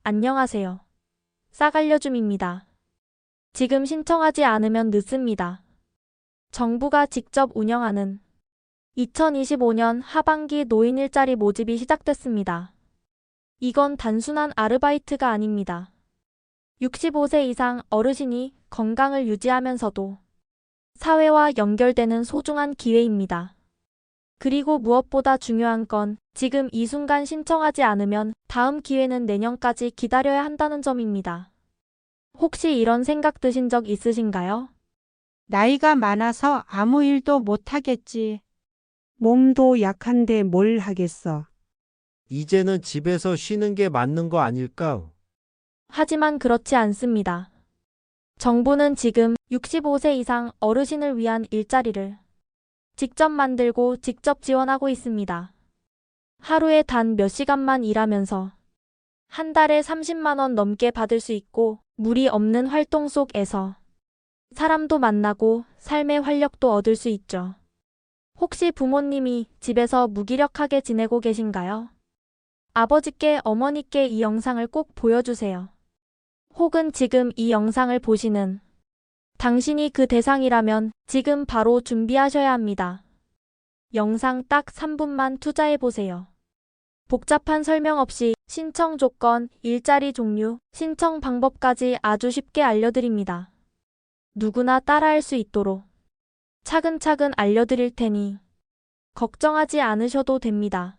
안녕하세요. 싹알려줌입니다. 지금 신청하지 않으면 늦습니다. 정부가 직접 운영하는 2025년 하반기 노인 일자리 모집이 시작됐습니다. 이건 단순한 아르바이트가 아닙니다. 65세 이상 어르신이 건강을 유지하면서도 사회와 연결되는 소중한 기회입니다. 그리고 무엇보다 중요한 건 지금 이 순간 신청하지 않으면 다음 기회는 내년까지 기다려야 한다는 점입니다. 혹시 이런 생각 드신 적 있으신가요? 나이가 많아서 아무 일도 못하겠지. 몸도 약한데 뭘 하겠어. 이제는 집에서 쉬는 게 맞는 거 아닐까? 하지만 그렇지 않습니다. 정부는 지금 65세 이상 어르신을 위한 일자리를 직접 만들고 직접 지원하고 있습니다. 하루에 단 몇 시간만 일하면서 한 달에 30만 원 넘게 받을 수 있고 무리 없는 활동 속에서 사람도 만나고 삶의 활력도 얻을 수 있죠. 혹시 부모님이 집에서 무기력하게 지내고 계신가요? 아버지께 어머니께 이 영상을 꼭 보여주세요. 혹은 지금 이 영상을 보시는 당신이 그 대상이라면 지금 바로 준비하셔야 합니다. 영상 딱 3분만 투자해보세요. 복잡한 설명 없이 신청 조건, 일자리 종류, 신청 방법까지 아주 쉽게 알려드립니다. 누구나 따라할 수 있도록 차근차근 알려드릴 테니 걱정하지 않으셔도 됩니다.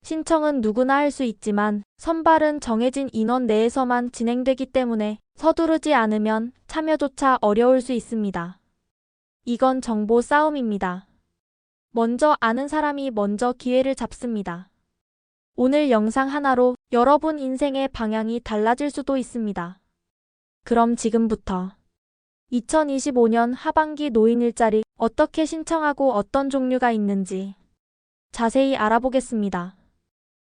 신청은 누구나 할 수 있지만 선발은 정해진 인원 내에서만 진행되기 때문에 서두르지 않으면 참여조차 어려울 수 있습니다. 이건 정보 싸움입니다. 먼저 아는 사람이 먼저 기회를 잡습니다. 오늘 영상 하나로 여러분 인생의 방향이 달라질 수도 있습니다. 그럼 지금부터 2025년 하반기 노인 일자리 어떻게 신청하고 어떤 종류가 있는지 자세히 알아보겠습니다.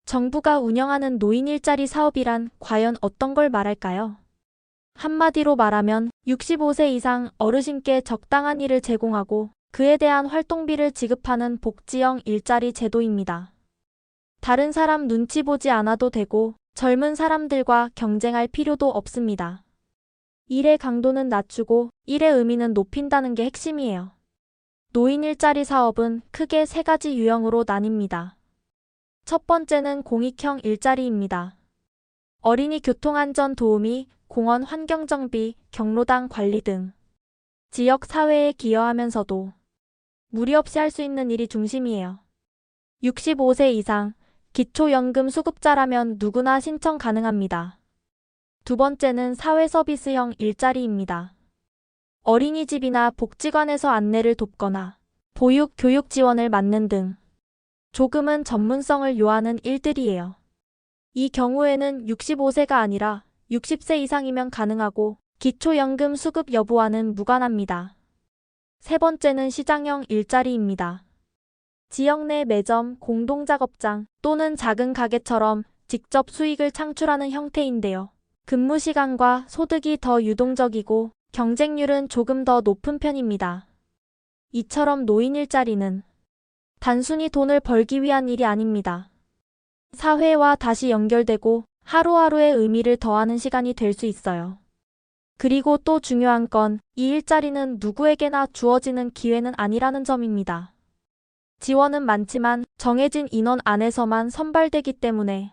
정부가 운영하는 노인 일자리 사업이란 과연 어떤 걸 말할까요? 한마디로 말하면 65세 이상 어르신께 적당한 일을 제공하고 그에 대한 활동비를 지급하는 복지형 일자리 제도입니다. 다른 사람 눈치 보지 않아도 되고 젊은 사람들과 경쟁할 필요도 없습니다. 일의 강도는 낮추고 일의 의미는 높인다는 게 핵심이에요. 노인 일자리 사업은 크게 세 가지 유형으로 나뉩니다. 첫 번째는 공익형 일자리입니다. 어린이 교통안전 도우미, 공원 환경정비, 경로당 관리 등 지역 사회에 기여하면서도 무리 없이 할 수 있는 일이 중심이에요. 65세 이상 기초연금 수급자라면 누구나 신청 가능합니다. 두 번째는 사회서비스형 일자리입니다. 어린이집이나 복지관에서 안내를 돕거나 보육, 교육 지원을 맡는 등 조금은 전문성을 요하는 일들이에요. 이 경우에는 65세가 아니라 60세 이상이면 가능하고 기초연금 수급 여부와는 무관합니다. 세 번째는 시장형 일자리입니다. 지역 내 매점, 공동작업장 또는 작은 가게처럼 직접 수익을 창출하는 형태인데요. 근무 시간과 소득이 더 유동적이고 경쟁률은 조금 더 높은 편입니다. 이처럼 노인 일자리는 단순히 돈을 벌기 위한 일이 아닙니다. 사회와 다시 연결되고 하루하루의 의미를 더하는 시간이 될 수 있어요. 그리고 또 중요한 건 이 일자리는 누구에게나 주어지는 기회는 아니라는 점입니다. 지원은 많지만 정해진 인원 안에서만 선발되기 때문에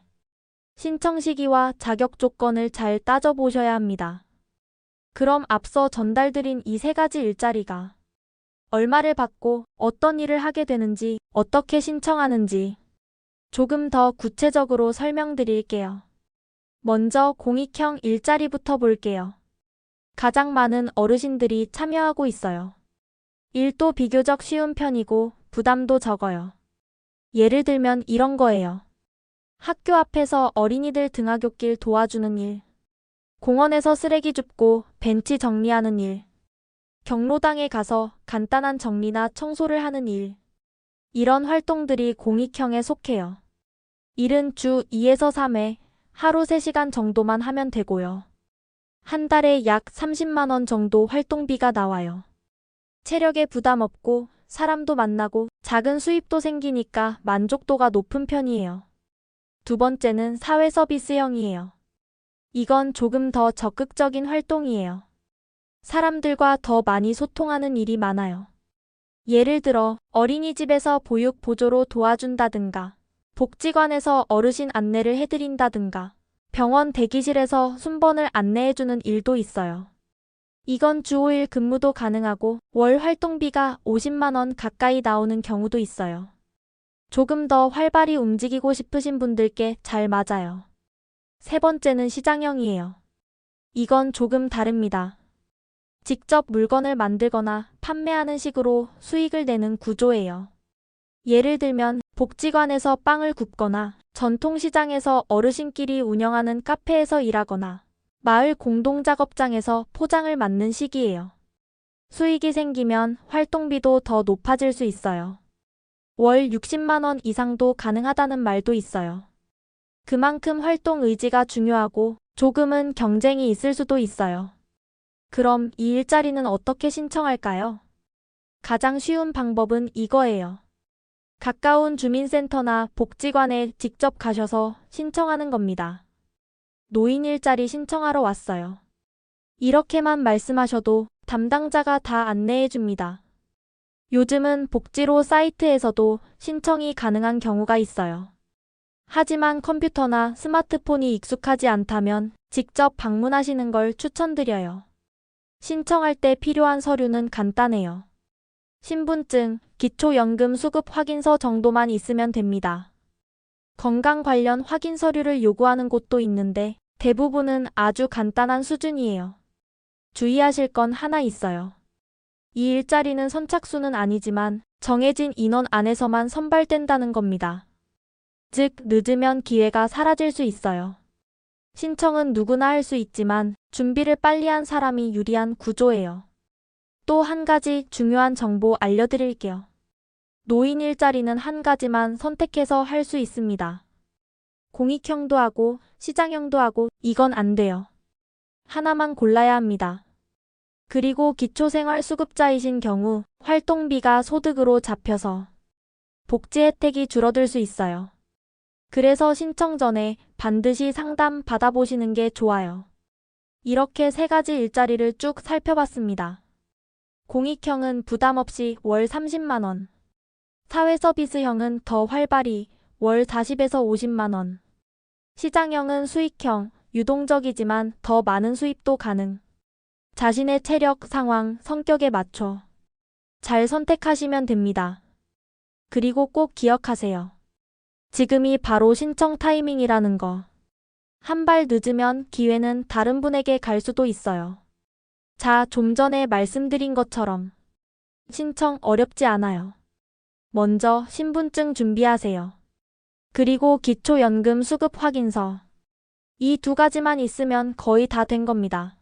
신청 시기와 자격 조건을 잘 따져보셔야 합니다. 그럼 앞서 전달드린 이 세 가지 일자리가 얼마를 받고 어떤 일을 하게 되는지, 어떻게 신청하는지 조금 더 구체적으로 설명드릴게요. 먼저 공익형 일자리부터 볼게요. 가장 많은 어르신들이 참여하고 있어요. 일도 비교적 쉬운 편이고 부담도 적어요. 예를 들면 이런 거예요. 학교 앞에서 어린이들 등하굣길 도와주는 일, 공원에서 쓰레기 줍고 벤치 정리하는 일, 경로당에 가서 간단한 정리나 청소를 하는 일. 이런 활동들이 공익형에 속해요. 일은 주 2에서 3회, 하루 3시간 정도만 하면 되고요. 한 달에 약 30만 원 정도 활동비가 나와요. 체력에 부담 없고 사람도 만나고 작은 수입도 생기니까 만족도가 높은 편이에요. 두 번째는 사회 서비스형이에요. 이건 조금 더 적극적인 활동이에요. 사람들과 더 많이 소통하는 일이 많아요. 예를 들어 어린이집에서 보육 보조로 도와준다든가, 복지관에서 어르신 안내를 해드린다든가, 병원 대기실에서 순번을 안내해주는 일도 있어요. 이건 주 5일 근무도 가능하고 월 활동비가 50만 원 가까이 나오는 경우도 있어요. 조금 더 활발히 움직이고 싶으신 분들께 잘 맞아요. 세 번째는 시장형이에요. 이건 조금 다릅니다. 직접 물건을 만들거나 판매하는 식으로 수익을 내는 구조예요. 예를 들면 복지관에서 빵을 굽거나 전통시장에서 어르신끼리 운영하는 카페에서 일하거나 마을 공동작업장에서 포장을 맡는 식이에요. 수익이 생기면 활동비도 더 높아질 수 있어요. 월 60만 원 이상도 가능하다는 말도 있어요. 그만큼 활동 의지가 중요하고 조금은 경쟁이 있을 수도 있어요. 그럼 이 일자리는 어떻게 신청할까요? 가장 쉬운 방법은 이거예요. 가까운 주민센터나 복지관에 직접 가셔서 신청하는 겁니다. 노인 일자리 신청하러 왔어요. 이렇게만 말씀하셔도 담당자가 다 안내해 줍니다. 요즘은 복지로 사이트에서도 신청이 가능한 경우가 있어요. 하지만 컴퓨터나 스마트폰이 익숙하지 않다면 직접 방문하시는 걸 추천드려요. 신청할 때 필요한 서류는 간단해요. 신분증, 기초연금 수급 확인서 정도만 있으면 됩니다. 건강 관련 확인 서류를 요구하는 곳도 있는데 대부분은 아주 간단한 수준이에요. 주의하실 건 하나 있어요. 이 일자리는 선착순은 아니지만 정해진 인원 안에서만 선발된다는 겁니다. 즉, 늦으면 기회가 사라질 수 있어요. 신청은 누구나 할 수 있지만 준비를 빨리 한 사람이 유리한 구조예요. 또 한 가지 중요한 정보 알려드릴게요. 노인 일자리는 한 가지만 선택해서 할 수 있습니다. 공익형도 하고 시장형도 하고 이건 안 돼요. 하나만 골라야 합니다. 그리고 기초생활수급자이신 경우 활동비가 소득으로 잡혀서 복지 혜택이 줄어들 수 있어요. 그래서 신청 전에 반드시 상담 받아보시는 게 좋아요. 이렇게 세 가지 일자리를 쭉 살펴봤습니다. 공익형은 부담 없이 월 30만 원. 사회서비스형은 더 활발히 월 40에서 50만 원. 시장형은 수익형, 유동적이지만 더 많은 수입도 가능. 자신의 체력, 상황, 성격에 맞춰 잘 선택하시면 됩니다. 그리고 꼭 기억하세요. 지금이 바로 신청 타이밍이라는 거. 한 발 늦으면 기회는 다른 분에게 갈 수도 있어요. 자, 좀 전에 말씀드린 것처럼 신청 어렵지 않아요. 먼저 신분증 준비하세요. 그리고 기초연금 수급 확인서. 이 두 가지만 있으면 거의 다 된 겁니다.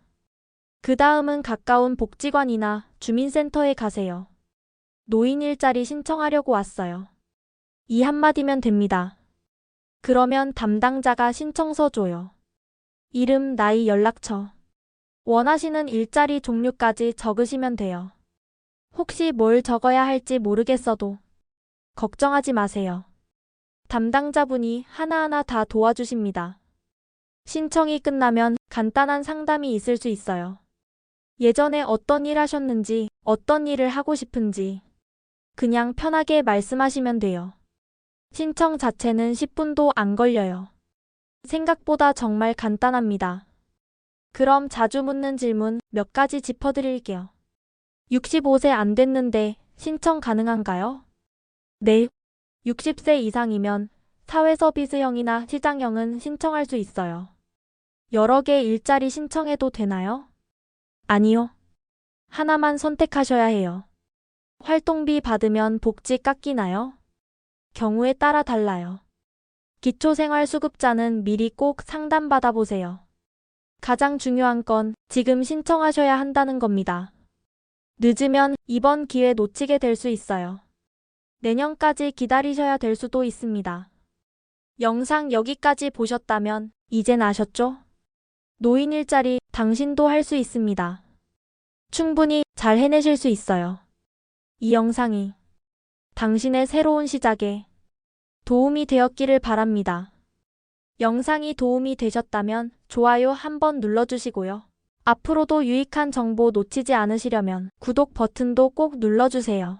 그 다음은 가까운 복지관이나 주민센터에 가세요. 노인 일자리 신청하려고 왔어요. 이 한마디면 됩니다. 그러면 담당자가 신청서 줘요. 이름, 나이, 연락처. 원하시는 일자리 종류까지 적으시면 돼요. 혹시 뭘 적어야 할지 모르겠어도 걱정하지 마세요. 담당자분이 하나하나 다 도와주십니다. 신청이 끝나면 간단한 상담이 있을 수 있어요. 예전에 어떤 일 하셨는지, 어떤 일을 하고 싶은지 그냥 편하게 말씀하시면 돼요. 신청 자체는 10분도 안 걸려요. 생각보다 정말 간단합니다. 그럼 자주 묻는 질문 몇 가지 짚어드릴게요. 65세 안 됐는데 신청 가능한가요? 네. 60세 이상이면 사회서비스형이나 시장형은 신청할 수 있어요. 여러 개 일자리 신청해도 되나요? 아니요. 하나만 선택하셔야 해요. 활동비 받으면 복지 깎이나요? 경우에 따라 달라요. 기초생활수급자는 미리 꼭 상담받아 보세요. 가장 중요한 건 지금 신청하셔야 한다는 겁니다. 늦으면 이번 기회 놓치게 될 수 있어요. 내년까지 기다리셔야 될 수도 있습니다. 영상 여기까지 보셨다면 이젠 아셨죠? 노인 일자리 당신도 할 수 있습니다. 충분히 잘 해내실 수 있어요. 이 영상이 당신의 새로운 시작에 도움이 되었기를 바랍니다. 영상이 도움이 되셨다면 좋아요 한번 눌러주시고요. 앞으로도 유익한 정보 놓치지 않으시려면 구독 버튼도 꼭 눌러주세요.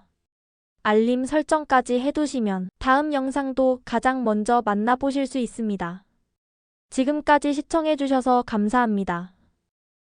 알림 설정까지 해두시면 다음 영상도 가장 먼저 만나보실 수 있습니다. 지금까지 시청해주셔서 감사합니다.